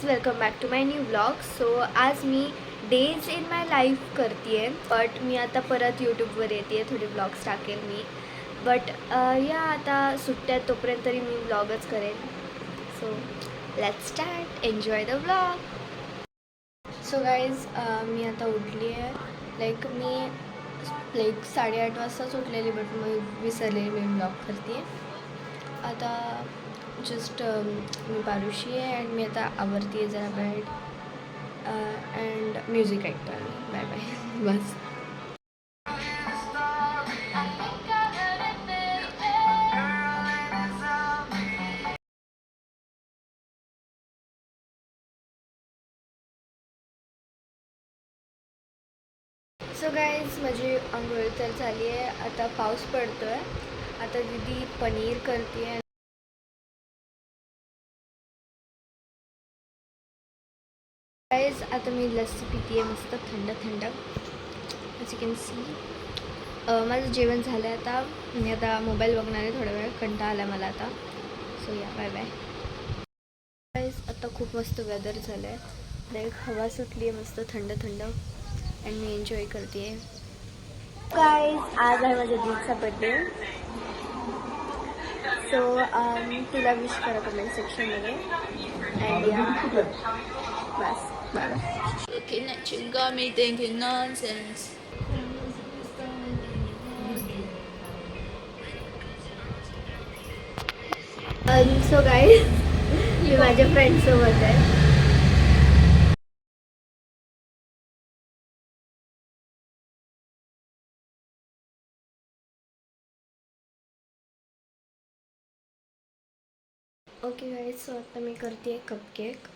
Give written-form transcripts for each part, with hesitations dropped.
Welcome back to my new blog. So आज मी days in my life करते आहे, बट मी आता परत यूट्यूबवर येते आहे, थोडे ब्लॉग्स टाकेल मी. बट या आता सुट्ट्यात तोपर्यंत तरी मी ब्लॉगच करेन. So let's start, enjoy the blog. So guys मी आता उठली आहे. मी 8:30 वाजताच उठलेली, बट मग विसरलेली मी ब्लॉग करते आहे आता. जस्ट मी पारुशी आहे अँड मी आता आवरती आहे जरा बेड अँड म्युझिक ऐकतो आहे. बाय बाय बस. सो गाईज माझी आंघोळ तर झाली आहे. आता पाऊस पडतो आहे. आता दीदी पनीर करते आहे. गाईज आता मी लस्सी पिते आहे मस्त थंड थंड. ॲज यू कॅन सी माझं जेवण झालं आहे. आता मी आता मोबाईल बघणार आहे थोडा वेळ, कंटाळा आला मला आता. सो या बाय बाय. गाईज आता खूप मस्त वेदर झालं आहे. हवा सुटली आहे मस्त थंड थंड अँड मी एन्जॉय करते आहे. गाईज आज आहे माझ्या दीदीचा बड्डे. सो तिला विश करा कमेंट सेक्शनमध्ये अँड या बस bye bye. Looking at you got me thinking nonsense. So guys मी माझ्या फ्रेंडसोबत आहे. ओके गाईज, सो आता मी करते आहे cupcake.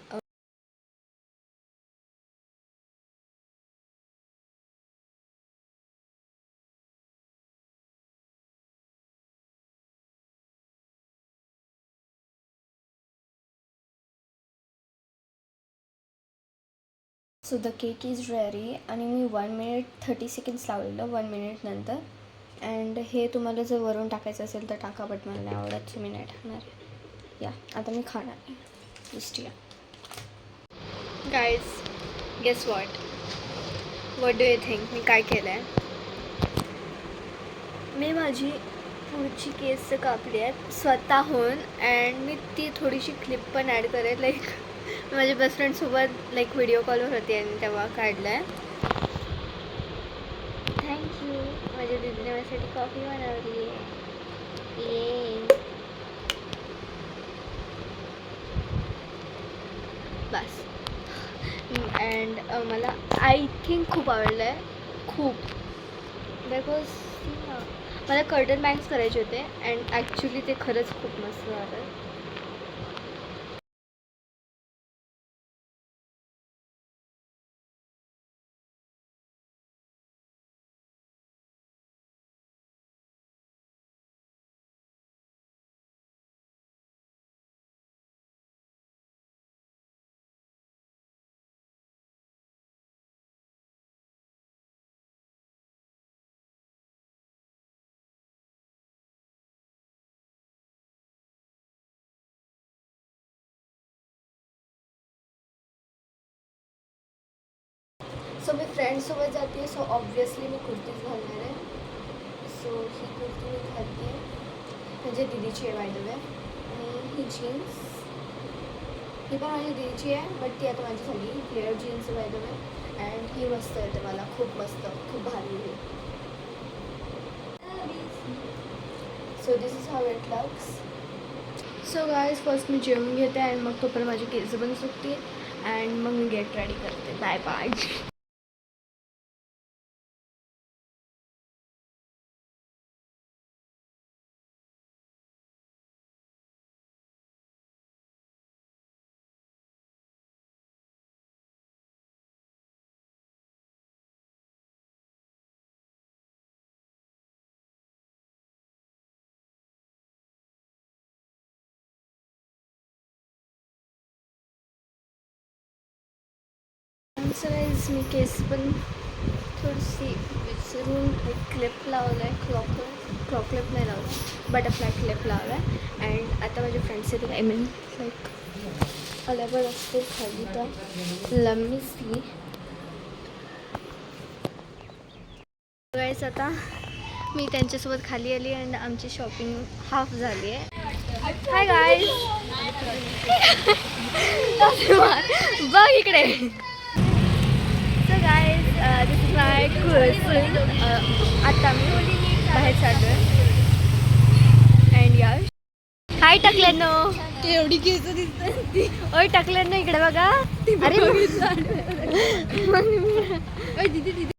So the cake is ready आणि मी 1 minute 30 seconds लावलेलं 1 minute नंतर. अँड हे तुम्हाला जर वरून टाकायचं असेल तर टाका, बट मला नाही आवडत मी नाही टाकणार. या आता मी खाणार आहे. जस्ट या guys, guess what do you think मी काय केलं आहे? मी माझी पुढची केस कापली आहेत स्वतःहून अँड मी ती थोडीशी क्लिप पण ॲड करेल. मी माझ्या बेस्ट फ्रेंडसोबत व्हिडिओ कॉलवर होती आणि तेव्हा काढलं आहे. थँक्यू. माझ्या दीदीने माझ्यासाठी कॉफी बनवली आहे. ये बस. अँड मला आय थिंक खूप आवडलं आहे, खूप. बिकॉज मला कर्टन बँग्स करायचे होते अँड ॲक्च्युली ते खरंच खूप मस्त झालं. सो मी फ्रेंड्ससोबत जाते, सो ऑब्वियसली मी कुर्तीच घालणार आहे. सो ही कुर्ती मी घालते आहे, म्हणजे दीदीची आहे बाय द वे. आणि ही जीन्स ही पण माझी दीदीची आहे, बट ती आता माझी झाली. Flare jeans by the way. And ही मस्त येते मला, खूप मस्त, खूप भारी आहे. So this is how it looks. So guys first मी जेवून घेते अँड मग तोपर्यंत माझी केस पण सुकते अँड मग मी गेट रेडी करते. Bye bye. सो गाईज मी केस पण थोडीशी विचारून एक क्लिप लावला आहे क्लॉक क्लिप नाही लावला बटरफ्लाय क्लिप लावला आहे अँड आता माझे फ्रेंड्स येतील आय मीन लाईक अलेबल असते खाली तर लम्मी सी गाईज आता मी त्यांच्यासोबत खाली आली अँड आमची शॉपिंग हाफ झाली आहे हाय गाईज बघ इकडे सो गाईज दिस इज माय कुर्सून आता मी बाहेर चाललो आहे अँड यश हाय टाकल्यानो एवढी केस दिसते ओय टाकल्यानो इकडे बघा अरे दीदी